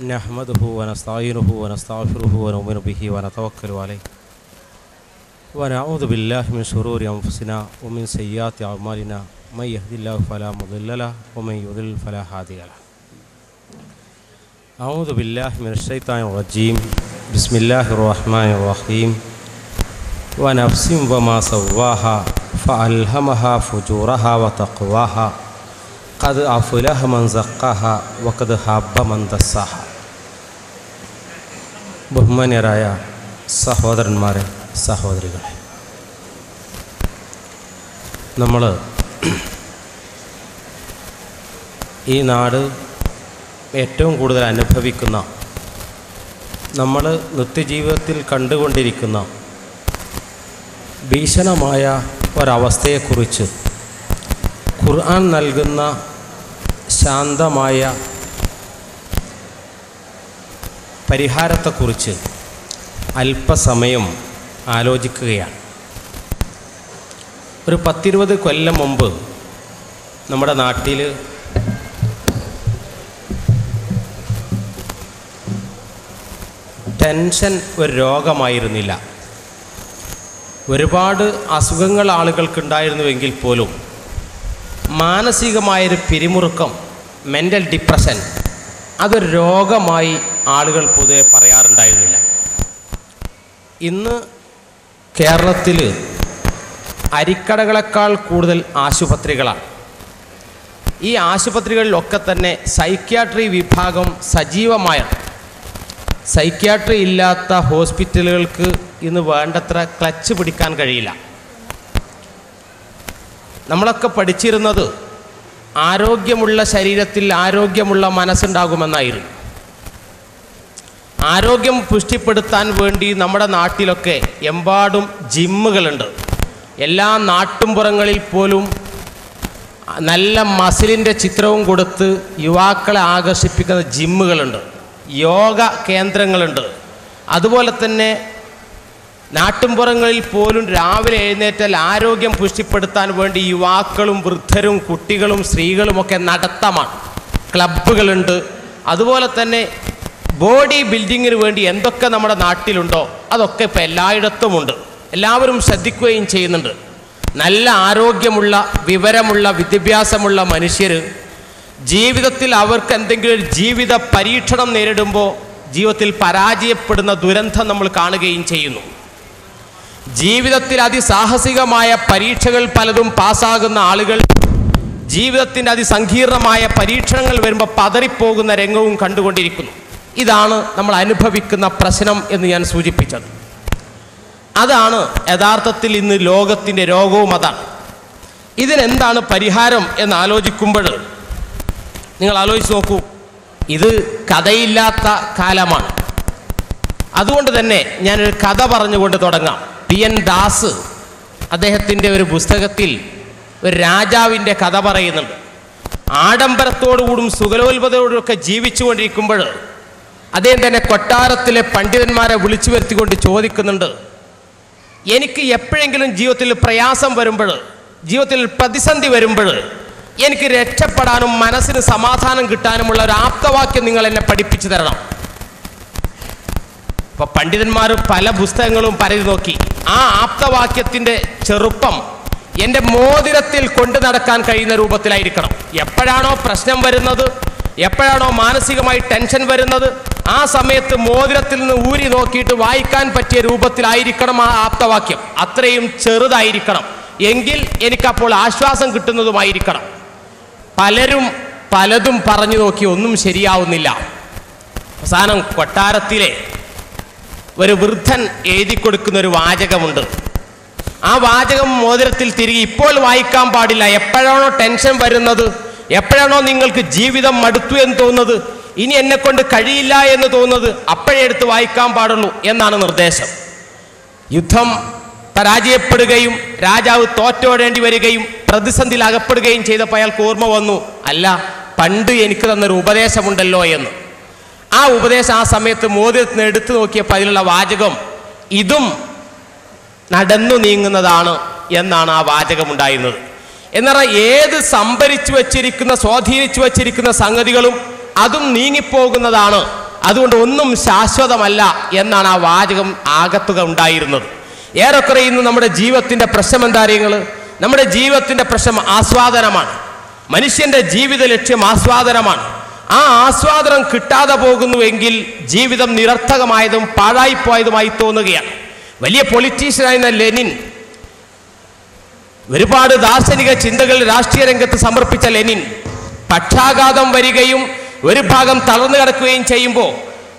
نحمده ونستعينه ونستغفره ونؤمن به ونتوكل عليه ونعوذ بالله من شرور أنفسنا ومن سيئات أعمالنا من يهد الله فلا مضل له ومن يضلل فلا هادي له. أعوذ بالله من الشيطان الرجيم. بسم الله الرحمن الرحيم. ونفس وما سواها فألهمها فجورها وتقواها قد أفلح من زكاها وقد خاب من دساها. ബഹുമാന്യരായ സഹോദരന്മാരെ, സഹോദരികളെ, നമ്മൾ ഈ നാട് ഏറ്റവും കൂടുതൽ അനുഭവിക്കുന്ന, നമ്മൾ നിത്യജീവിതത്തിൽ കണ്ടുകൊണ്ടിരിക്കുന്ന ഭീഷണമായ ഒരവസ്ഥയെക്കുറിച്ച് ഖുർആൻ നൽകുന്ന ശാന്തമായ പരിഹാരത്തെക്കുറിച്ച് അല്പസമയം ആലോചിക്കുകയാണ്. ഒരു 10-20 കൊല്ലം മുമ്പ് നമ്മുടെ നാട്ടിൽ ടെൻഷൻ ഒരു രോഗമായിരുന്നില്ല. ഒരുപാട് അസുഖങ്ങൾ ആളുകൾക്കുണ്ടായിരുന്നുവെങ്കിൽ പോലും മാനസികമായൊരു പിരിമുറുക്കം, മെൻ്റൽ ഡിപ്രഷൻ, അതൊരു രോഗമായി ആളുകൾ പൊതുവെ പറയാറുണ്ടായിരുന്നില്ല. ഇന്ന് കേരളത്തിൽ അരിക്കടകളെക്കാൾ കൂടുതൽ ആശുപത്രികളാണ്. ഈ ആശുപത്രികളിലൊക്കെ തന്നെ സൈക്യാട്രി വിഭാഗം സജീവമായാണ്. സൈക്യാട്രി ഇല്ലാത്ത ഹോസ്പിറ്റലുകൾക്ക് ഇന്ന് വേണ്ടത്ര ക്ലച്ച് പിടിക്കാൻ കഴിയില്ല. നമ്മളൊക്കെ പഠിച്ചിരുന്നത് ആരോഗ്യമുള്ള ശരീരത്തിൽ ആരോഗ്യമുള്ള മനസ്സുണ്ടാകുമെന്നായിരുന്നു. ആരോഗ്യം പുഷ്ടിപ്പെടുത്താൻ വേണ്ടി നമ്മുടെ നാട്ടിലൊക്കെ എമ്പാടും ജിമ്മുകളുണ്ട്. എല്ലാ നാട്ടുംപുറങ്ങളിൽ പോലും നല്ല മസിലിൻ്റെ ചിത്രവും കൊടുത്ത് യുവാക്കളെ ആകർഷിപ്പിക്കുന്ന ജിമ്മുകളുണ്ട്, യോഗ കേന്ദ്രങ്ങളുണ്ട്. അതുപോലെ തന്നെ നാട്ടുംപുറങ്ങളിൽ പോലും രാവിലെ എഴുന്നേറ്റാൽ ആരോഗ്യം പുഷ്ടിപ്പെടുത്താൻ വേണ്ടി യുവാക്കളും വൃദ്ധരും കുട്ടികളും സ്ത്രീകളുമൊക്കെ നടത്തമാണ്. ക്ലബ്ബുകളുണ്ട്. അതുപോലെ തന്നെ ബോഡി ബിൽഡിങ്ങിന് വേണ്ടി എന്തൊക്കെ നമ്മുടെ നാട്ടിലുണ്ടോ അതൊക്കെ ഇപ്പോൾ എല്ലായിടത്തുമുണ്ട്. എല്ലാവരും ശ്രദ്ധിക്കുകയും ചെയ്യുന്നുണ്ട്. നല്ല ആരോഗ്യമുള്ള, വിവരമുള്ള, വിദ്യാഭ്യാസമുള്ള മനുഷ്യർ ജീവിതത്തിൽ അവർക്ക് എന്തെങ്കിലും ഒരു ജീവിത പരീക്ഷണം നേരിടുമ്പോൾ ജീവിതത്തിൽ പരാജയപ്പെടുന്ന ദുരന്തം നമ്മൾ കാണുകയും ചെയ്യുന്നു. ജീവിതത്തിൽ അതിസാഹസികമായ പരീക്ഷകൾ പലതും പാസ്സാകുന്ന ആളുകൾ ജീവിതത്തിൻ്റെ അതിസങ്കീർണമായ പരീക്ഷണങ്ങൾ വരുമ്പോൾ പതറിപ്പോകുന്ന രംഗവും കണ്ടുകൊണ്ടിരിക്കുന്നു. ഇതാണ് നമ്മൾ അനുഭവിക്കുന്ന പ്രശ്നം എന്ന് ഞാൻ സൂചിപ്പിച്ചത്. അതാണ് യഥാർത്ഥത്തിൽ ഇന്ന് ലോകത്തിൻ്റെ രോഗവും. അതാണ് ഇതിനെന്താണ് പരിഹാരം എന്ന് ആലോചിക്കുമ്പോൾ നിങ്ങൾ ആലോചിച്ച് നോക്കൂ. ഇത് കഥയില്ലാത്ത കാലമാണ്. അതുകൊണ്ട് തന്നെ ഞാനൊരു കഥ പറഞ്ഞുകൊണ്ട് തുടങ്ങാം. PN ദാസ് അദ്ദേഹത്തിൻ്റെ ഒരു പുസ്തകത്തിൽ ഒരു രാജാവിൻ്റെ കഥ പറയുന്നുണ്ട്. ആഡംബരത്തോടുകൂടും സുഖലോൽപതയോടുമൊക്കെ ജീവിച്ചു കൊണ്ടിരിക്കുമ്പോൾ അദ്ദേഹം തന്നെ കൊട്ടാരത്തിലെ പണ്ഡിതന്മാരെ വിളിച്ചു വരുത്തിക്കൊണ്ട് ചോദിക്കുന്നുണ്ട്, എനിക്ക് എപ്പോഴെങ്കിലും ജീവിതത്തിൽ പ്രയാസം വരുമ്പോൾ, ജീവിതത്തിൽ പ്രതിസന്ധി വരുമ്പോൾ എനിക്ക് രക്ഷപ്പെടാനും മനസ്സിന് സമാധാനം കിട്ടാനുമുള്ള ഒരു ആപ്തവാക്യം നിങ്ങൾ എന്നെ പഠിപ്പിച്ചു തരണം. അപ്പോൾ പണ്ഡിതന്മാർ പല പുസ്തകങ്ങളും പരതി നോക്കി. ആ ആപ്തവാക്യത്തിൻ്റെ ചെറുപ്പം എൻ്റെ മോതിരത്തിൽ കൊണ്ടു നടക്കാൻ കഴിയുന്ന രൂപത്തിലായിരിക്കണം. എപ്പോഴാണോ പ്രശ്നം വരുന്നത്, എപ്പോഴാണോ മാനസികമായി ടെൻഷൻ വരുന്നത്, ആ സമയത്ത് മോതിരത്തിൽ നിന്ന് ഊരി നോക്കിയിട്ട് വായിക്കാൻ പറ്റിയ രൂപത്തിലായിരിക്കണം ആ ആപ്തവാക്യം. അത്രയും ചെറുതായിരിക്കണം. എങ്കിൽ എനിക്കപ്പോൾ ആശ്വാസം കിട്ടുന്നതുമായിരിക്കണം. പലരും പലതും പറഞ്ഞു നോക്കി, ഒന്നും ശരിയാവുന്നില്ല. അവസാനം കൊട്ടാരത്തിലെ ഒരു വൃദ്ധൻ എഴുതി കൊടുക്കുന്ന ഒരു വാചകമുണ്ട്. ആ വാചകം മോതിരത്തിൽ തിരികെ ഇപ്പോൾ വായിക്കാൻ പാടില്ല. എപ്പോഴാണോ ടെൻഷൻ വരുന്നത്, എപ്പോഴാണോ നിങ്ങൾക്ക് ജീവിതം മടുത്തു എന്ന് തോന്നുന്നത്, ഇനി എന്നെ കൊണ്ട് കഴിയില്ല എന്ന് തോന്നുന്നത്, അപ്പോഴേ എടുത്ത് വായിക്കാൻ പാടുള്ളൂ എന്നാണ് നിർദ്ദേശം. യുദ്ധം പരാജയപ്പെടുകയും രാജാവ് തോറ്റോടേണ്ടി വരികയും പ്രതിസന്ധിയിൽ അകപ്പെടുകയും ചെയ്തപ്പോൾ അയാൾക്ക് ഓർമ്മ വന്നു, അല്ല, പണ്ട് എനിക്ക് തന്നൊരു ഉപദേശമുണ്ടല്ലോ എന്ന്. ആ ഉപദേശം ആ സമയത്ത് മോതിരത്തിൽ നിന്ന് എടുത്തു നോക്കിയപ്പോൾ അതിലുള്ള വാചകം ഇതും നടന്നു നീങ്ങുന്നതാണ് എന്നാണ് ആ വാചകമുണ്ടായിരുന്നത്. എന്നാൽ ഏത് സംഭരിച്ചു വച്ചിരിക്കുന്ന, സ്വാധീനിച്ചു വച്ചിരിക്കുന്ന സംഗതികളും അതും നീങ്ങിപ്പോകുന്നതാണ്. അതുകൊണ്ട് ഒന്നും ശാശ്വതമല്ല എന്നാണ് ആ വാചകം ആകത്തുക ഉണ്ടായിരുന്നത്. ഏറെക്കുറെ ഇന്ന് നമ്മുടെ ജീവിതത്തിൻ്റെ പ്രശ്നം എന്താ അറിയുങ്ങൾ? നമ്മുടെ ജീവിതത്തിൻ്റെ പ്രശ്നം ആസ്വാദനമാണ്. മനുഷ്യൻ്റെ ജീവിത ലക്ഷ്യം ആസ്വാദനമാണ്. ആ ആസ്വാദനം കിട്ടാതെ പോകുന്നുവെങ്കിൽ ജീവിതം നിരർത്ഥകമായതും പാഴായിപ്പോയതുമായി തോന്നുകയാണ്. വലിയ പൊളിറ്റീഷ്യനായിരുന്ന ലെനിൻ, ഒരുപാട് ദാർശനിക ചിന്തകൾ രാഷ്ട്രീയ രംഗത്ത് സമർപ്പിച്ച ലെനിൻ പക്ഷാഘാതം വരികയും ഒരു ഭാഗം തളർന്നു കിടക്കുകയും ചെയ്യുമ്പോൾ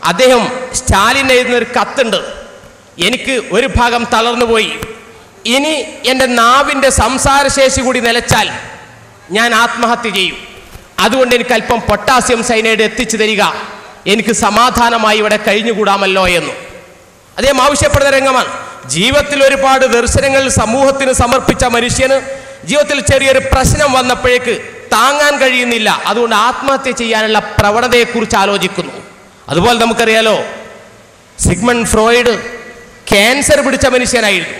അദ്ദേഹം സ്റ്റാലിന് എഴുതുന്നൊരു കത്തുണ്ട്. എനിക്ക് ഒരു ഭാഗം തളർന്നു പോയി, ഇനി എൻ്റെ നാവിൻ്റെ സംസാരശേഷി കൂടി നിലച്ചാൽ ഞാൻ ആത്മഹത്യ ചെയ്യും. അതുകൊണ്ട് എനിക്ക് അല്പം പൊട്ടാസ്യം സൈനൈഡ് എത്തിച്ചു തരിക, എനിക്ക് സമാധാനമായി ഇവിടെ കഴിഞ്ഞുകൂടാമല്ലോ എന്ന് അദ്ദേഹം ആവശ്യപ്പെടുന്ന രംഗമാണ്. ജീവിതത്തിൽ ഒരുപാട് ദർശനങ്ങൾ സമൂഹത്തിന് സമർപ്പിച്ച മനുഷ്യന് ജീവിതത്തിൽ ചെറിയൊരു പ്രശ്നം വന്നപ്പോഴേക്ക് താങ്ങാൻ കഴിയുന്നില്ല, അതുകൊണ്ട് ആത്മഹത്യ ചെയ്യാനുള്ള പ്രവണതയെക്കുറിച്ച് ആലോചിക്കുന്നു. അതുപോലെ നമുക്കറിയാലോ, സിഗ്മണ്ട് ഫ്രോയിഡ് ക്യാൻസർ പിടിച്ച മനുഷ്യനായിരുന്നു.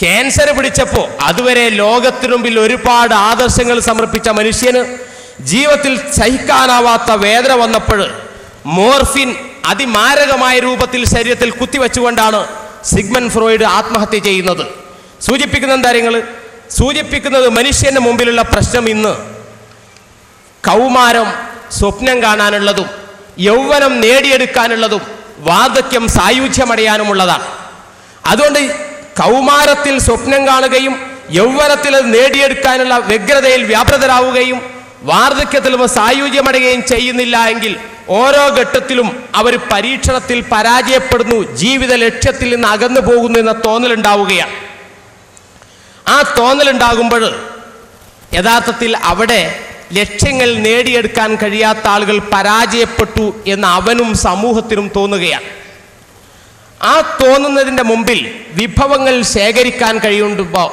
ക്യാൻസർ പിടിച്ചപ്പോൾ അതുവരെ ലോകത്തിനു മുമ്പിൽ ഒരുപാട് ആദർശങ്ങൾ സമർപ്പിച്ച മനുഷ്യന് ജീവിതത്തിൽ സഹിക്കാനാവാത്ത വേദന വന്നപ്പോൾ മോർഫിൻ അതിമാരകമായ രൂപത്തിൽ ശരീരത്തിൽ കുത്തിവെച്ചുകൊണ്ടാണ് സിഗ്മണ്ട് ഫ്രോയിഡ് ആത്മഹത്യ ചെയ്യുന്നത്. സൂചിപ്പിക്കുന്ന കാര്യങ്ങൾ സൂചിപ്പിക്കുന്നത് മനുഷ്യന്റെ മുമ്പിലുള്ള പ്രശ്നം ഇന്ന് കൗമാരം സ്വപ്നം കാണാനുള്ളതും യൗവനം നേടിയെടുക്കാനുള്ളതും വാർദ്ധക്യം സായുജ്യമടയാനുമുള്ളതാണ്. അതുകൊണ്ട് കൗമാരത്തിൽ സ്വപ്നം കാണുകയും യൗവനത്തിൽ അത് നേടിയെടുക്കാനുള്ള വ്യഗ്രതയിൽ വ്യാപൃതരാവുകയും വാർദ്ധക്യത്തിൽ സായുജ്യമടയുകയും ചെയ്യുന്നില്ല എങ്കിൽ ഓരോ ഘട്ടത്തിലും അവർ പരീക്ഷണത്തിൽ പരാജയപ്പെടുന്നു, ജീവിത ലക്ഷ്യത്തിൽ നിന്ന് അകന്നു പോകുന്നു എന്ന തോന്നലുണ്ടാവുകയാണ്. ആ തോന്നലുണ്ടാകുമ്പോൾ യഥാർത്ഥത്തിൽ അവിടെ ലക്ഷ്യങ്ങൾ നേടിയെടുക്കാൻ കഴിയാത്ത ആളുകൾ പരാജയപ്പെട്ടു എന്ന് അവനും സമൂഹത്തിനും തോന്നുകയാണ്. ആ തോന്നുന്നതിൻ്റെ മുമ്പിൽ വിഭവങ്ങൾ ശേഖരിക്കാൻ കഴിയുമ്പോൾ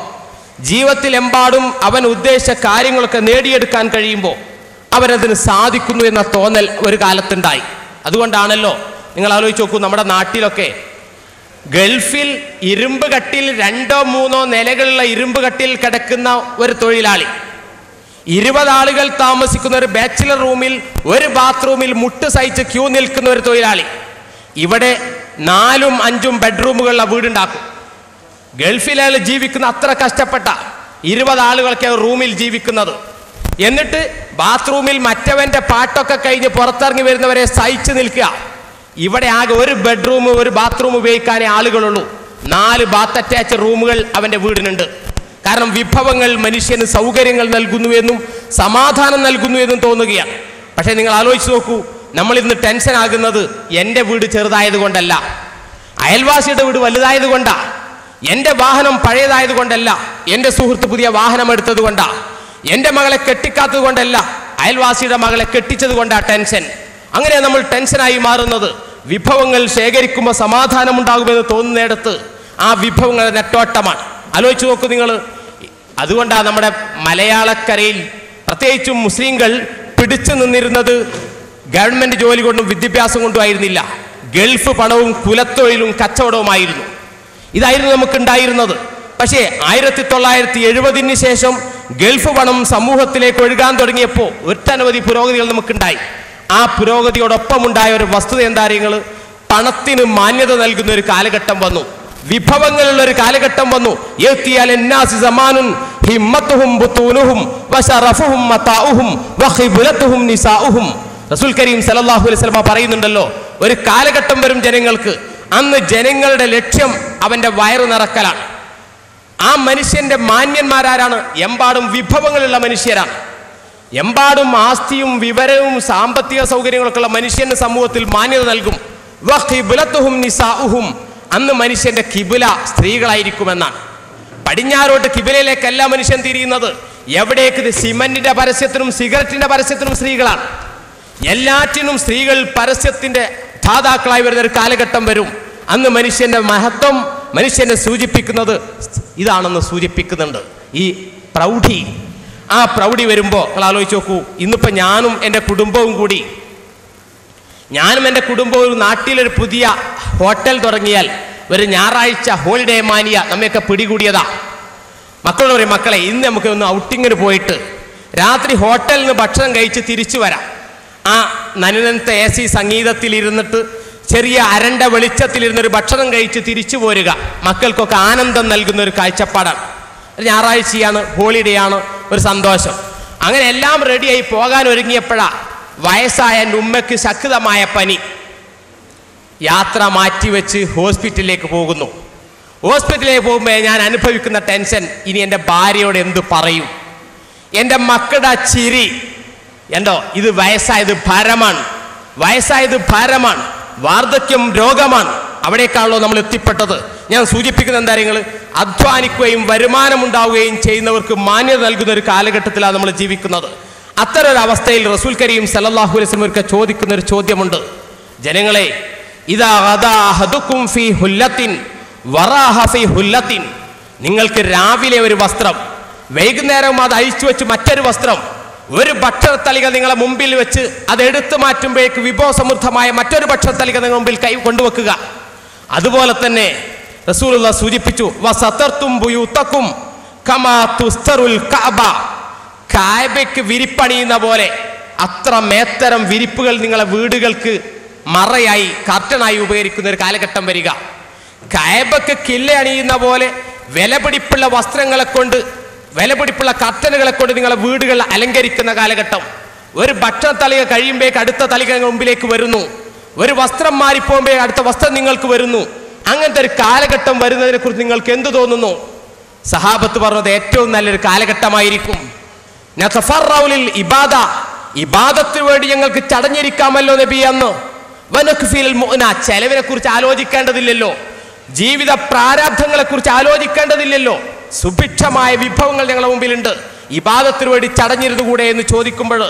ജീവിതത്തിലെമ്പാടും അവൻ ഉദ്ദേശിച്ച കാര്യങ്ങളൊക്കെ നേടിയെടുക്കാൻ കഴിയുമ്പോൾ അവരതിന് സാധിക്കുന്നു എന്ന തോന്നൽ ഒരു കാലത്തുണ്ടായി. അതുകൊണ്ടാണല്ലോ നിങ്ങൾ ആലോചിച്ച് നോക്കൂ, നമ്മുടെ നാട്ടിലൊക്കെ ഗൾഫിൽ ഇരുമ്പ് കട്ടിൽ 2-3 നിലകളുള്ള ഇരുമ്പ് കട്ടിൽ കിടക്കുന്ന ഒരു തൊഴിലാളി, 20 ആളുകൾ താമസിക്കുന്ന ഒരു ബാച്ചിലർ റൂമിൽ ഒരു ബാത്റൂമിൽ മുട്ട് സഹിച്ച് ക്യൂ നിൽക്കുന്ന ഒരു തൊഴിലാളി ഇവിടെ 4-5 ബെഡ്റൂമുകളുള്ള വീടുണ്ടാക്കും. ഗൾഫിൽ ജീവിക്കുന്ന അത്ര കഷ്ടപ്പെട്ട 20 ആളുകളൊക്കെ റൂമിൽ ജീവിക്കുന്നത്. എന്നിട്ട് ബാത്റൂമിൽ മറ്റവന്റെ പാട്ടൊക്കെ കഴിഞ്ഞ് പുറത്തിറങ്ങി വരുന്നവരെ സഹിച്ചു നിൽക്കുക. ഇവിടെ ആകെ ഒരു ബെഡ്റൂം ഒരു ബാത്റൂം ഉപയോഗിക്കാനേ ആളുകളുള്ളൂ. 4 ബാത്ത് അറ്റാച്ച് റൂമുകൾ അവൻ്റെ വീടിനുണ്ട്. കാരണം വിഭവങ്ങൾ മനുഷ്യന് സൗകര്യങ്ങൾ നൽകുന്നുവെന്നും സമാധാനം നൽകുന്നുവെന്നും തോന്നുകയാണ്. പക്ഷേ നിങ്ങൾ ആലോചിച്ച് നോക്കൂ, നമ്മൾ ഇന്ന് ടെൻഷൻ ആകുന്നത് എൻ്റെ വീട് ചെറുതായത് കൊണ്ടല്ല, അയൽവാസിയുടെ വീട് വലുതായത് കൊണ്ടാ, എൻ്റെ വാഹനം പഴയതായത് കൊണ്ടല്ല, എൻ്റെ സുഹൃത്ത് പുതിയ വാഹനം എടുത്തത് കൊണ്ടാ, എൻ്റെ മകളെ കെട്ടിക്കാത്തത് കൊണ്ടല്ല, അയൽവാസിയുടെ മകളെ കെട്ടിച്ചത് കൊണ്ടാ ടെൻഷൻ. അങ്ങനെ നമ്മൾ ടെൻഷനായി മാറുന്നത്. വിഭവങ്ങൾ ശേഖരിക്കുമ്പോൾ സമാധാനമുണ്ടാകുമെന്ന് തോന്നുന്നിടത്ത് ആ വിഭവങ്ങളുടെ നെട്ടോട്ടമാണ്. ആലോചിച്ച് നോക്കൂ നിങ്ങൾ. അതുകൊണ്ടാണ് നമ്മുടെ മലയാളക്കരയിൽ പ്രത്യേകിച്ചും മുസ്ലിങ്ങൾ പിടിച്ചു നിന്നിരുന്നത് ഗവൺമെൻറ് ജോലി കൊണ്ടും വിദ്യാഭ്യാസം കൊണ്ടും ആയിരുന്നില്ല, ഗൾഫ് പണവും കുലത്തൊഴിലും കച്ചവടവുമായിരുന്നു. ഇതായിരുന്നു നമുക്കുണ്ടായിരുന്നത്. പക്ഷേ 1970 ശേഷം ഗൾഫ് പണം സമൂഹത്തിലേക്ക് ഒഴുകാൻ തുടങ്ങിയപ്പോൾ ഒട്ടനവധി പുരോഗതികൾ നമുക്കുണ്ടായി. ആ പുരോഗതിയോടൊപ്പം ഉണ്ടായ ഒരു വസ്തുത എന്താ അറിയുങ്ങൾ? പണത്തിന് മാന്യത നൽകുന്ന ഒരു കാലഘട്ടം വന്നു, വിഭവങ്ങളുള്ള ഒരു കാലഘട്ടം വന്നു. റസൂൽ കരീം സല്ലല്ലാഹു അലൈഹി വസല്ലം പറയുന്നുണ്ടല്ലോ, ഒരു കാലഘട്ടം വരും ജനങ്ങൾക്ക്, അന്ന് ജനങ്ങളുടെ ലക്ഷ്യം അവന്റെ വയറ് നിറക്കലാണ്. ആ മനുഷ്യന്റെ മാന്യന്മാരാരാണ്? എമ്പാടും വിഭവങ്ങളുള്ള മനുഷ്യരാണ്. എമ്പാടും ആസ്തിയും വിവരവും സാമ്പത്തിക സൗകര്യങ്ങളൊക്കെ ഉള്ള മനുഷ്യന് സമൂഹത്തിൽ മാന്യത നൽകും. അന്ന് മനുഷ്യന്റെ കിബില സ്ത്രീകളായിരിക്കുമെന്നാണ്. പടിഞ്ഞാറോട്ട് കിബിലയിലേക്കല്ല മനുഷ്യൻ തിരിയുന്നത്. എവിടേക്ക്? സിമന്റിന്റെ പരസ്യത്തിനും സിഗരറ്റിന്റെ പരസ്യത്തിനും സ്ത്രീകളാണ്. എല്ലാറ്റിനും സ്ത്രീകൾ പരസ്യത്തിന്റെ ദാതാക്കളായി വരുന്ന ഒരു കാലഘട്ടം വരും. അന്ന് മനുഷ്യന്റെ മഹത്വം മനുഷ്യനെ സൂചിപ്പിക്കുന്നത് ഇതാണെന്ന് സൂചിപ്പിക്കുന്നുണ്ട്, ഈ പ്രൗഢി. ആ പ്രൗഢി വരുമ്പോൾ നിങ്ങൾ ആലോചിച്ച് നോക്കൂ, ഇന്നിപ്പോൾ ഞാനും എൻ്റെ കുടുംബവും നാട്ടിലൊരു പുതിയ ഹോട്ടൽ തുടങ്ങിയാൽ ഒരു ഞായറാഴ്ച ഹോളിഡേ മാനിയ നമ്മയൊക്കെ പിടികൂടിയതാ. മക്കളോട് പറയും, മക്കളെ ഇന്ന് നമുക്ക് ഒന്ന് ഔട്ടിങ്ങിന് പോയിട്ട് രാത്രി ഹോട്ടലിൽ നിന്ന് ഭക്ഷണം കഴിച്ച് തിരിച്ചു വരാം. ആ നനുനത്തെ AC സംഗീതത്തിലിരുന്നിട്ട് ചെറിയ അരണ്ട വെളിച്ചത്തിലിരുന്നൊരു ഭക്ഷണം കഴിച്ച് തിരിച്ചു പോരുക മക്കൾക്കൊക്കെ ആനന്ദം നൽകുന്ന ഒരു കാഴ്ചപ്പാടാണ്. ഞായറാഴ്ചയാണ്, ഹോളിഡേ ആണ്, ഒരു സന്തോഷം. അങ്ങനെ എല്ലാം റെഡിയായി പോകാൻ ഒരുങ്ങിയപ്പോഴാ വയസ്സായ എൻ്റെ ഉമ്മയ്ക്ക് ശക്തമായ പനി. യാത്ര മാറ്റിവെച്ച് ഹോസ്പിറ്റലിലേക്ക് പോകുന്നു. ഹോസ്പിറ്റലിലേക്ക് പോകുമ്പോൾ ഞാൻ അനുഭവിക്കുന്ന ടെൻഷൻ, ഇനി എൻ്റെ ഭാര്യയോട് എന്ത് പറയും, എൻ്റെ മക്കളുടെ ചിരി. എന്തോ ഇത് വയസ്സായത് ഭാരമാണ്, വയസ്സായത് ഭാരമാണ്, വാർദ്ധക്യം രോഗമാണ്. അവിടേക്കാണല്ലോ നമ്മൾ എത്തിപ്പെട്ടത്. ഞാൻ സൂചിപ്പിക്കുന്ന എന്താ കാര്യങ്ങൾ, അധ്വാനിക്കുകയും വരുമാനമുണ്ടാവുകയും ചെയ്യുന്നവർക്ക് മാന്യത നൽകുന്ന ഒരു കാലഘട്ടത്തിലാണ് നമ്മൾ ജീവിക്കുന്നത്. അത്തരൊരവസ്ഥയിൽ റസൂൽ കരീം സല്ലല്ലാഹു അലൈഹി വസല്ലം ഒരിക്കൽ ചോദിക്കുന്ന ഒരു ചോദ്യമുണ്ട്, ജനങ്ങളെ, ഇദാ ഗദാ അഹദുക്കും ഫീ ഹുല്ലത്തിൻ വറാഹ ഫീ ഹുല്ലത്തിൻ, നിങ്ങൾക്ക് രാവിലെ ഒരു വസ്ത്രം, വൈകുന്നേരം അത് അഴിച്ചു വെച്ച് മറ്റൊരു വസ്ത്രം, ഒരു ഭക്ഷണത്തലിക നിങ്ങളെ മുമ്പിൽ വെച്ച് അത് എടുത്തു മാറ്റുമ്പോഴേക്ക് വിഭവസമൃദ്ധമായ മറ്റൊരു ഭക്ഷണത്തലിക നിങ്ങൾ മുമ്പിൽ കൈ കൊണ്ടുവെക്കുക. അതുപോലെ തന്നെ റസൂലുള്ളാഹി സൂചിപ്പിച്ചു, വസതർതും ബുയൂതകും കമാ തുസ്തറുൽ കഅബ, കഅബയ്ക്ക് വിരിപ്പണിയുന്ന പോലെ അത്ര മേത്തരം വിരിപ്പുകൾ നിങ്ങളെ വീടുകൾക്ക് മറയായി കർട്ടനായി ഉപകരിക്കുന്ന ഒരു കാലഘട്ടം വരിക. കഅബയ്ക്ക് കില്ല അണിയുന്ന പോലെ വിലപിടിപ്പുള്ള വസ്ത്രങ്ങളെ കൊണ്ട്, വിലപിടിപ്പുള്ള കർട്ടനുകളെ കൊണ്ട് നിങ്ങളെ വീടുകൾ അലങ്കരിക്കുന്ന കാലഘട്ടം. ഒരു ഭക്ഷണ തലിക കഴിയുമ്പോഴേക്ക് അടുത്ത തലിക മുമ്പിലേക്ക് വരുന്നു, ഒരു വസ്ത്രം മാറിപ്പോകുമ്പോൾ അടുത്ത വസ്ത്രം നിങ്ങൾക്ക് വരുന്നു. അങ്ങനത്തെ ഒരു കാലഘട്ടം വരുന്നതിനെ കുറിച്ച് നിങ്ങൾക്ക് എന്ത് തോന്നുന്നു? സഹാബത്ത് പറഞ്ഞത് ഏറ്റവും നല്ലൊരു കാലഘട്ടമായിരിക്കും. ഇബാദത്തിന് വേണ്ടി ഞങ്ങൾക്ക് ചടഞ്ഞിരിക്കാമല്ലോ നബി അന്ന്. ചെലവിനെ കുറിച്ച് ആലോചിക്കേണ്ടതില്ലല്ലോ, ജീവിത പ്രാരാബ്ധങ്ങളെ കുറിച്ച് ആലോചിക്കേണ്ടതില്ലല്ലോ, സുഭിക്ഷമായ വിഭവങ്ങൾ ഞങ്ങളുടെ മുമ്പിലുണ്ട്, ഇബാദത്തിന് വേണ്ടി ചടഞ്ഞിരുന്നുകൂടെ എന്ന് ചോദിക്കുമ്പോൾ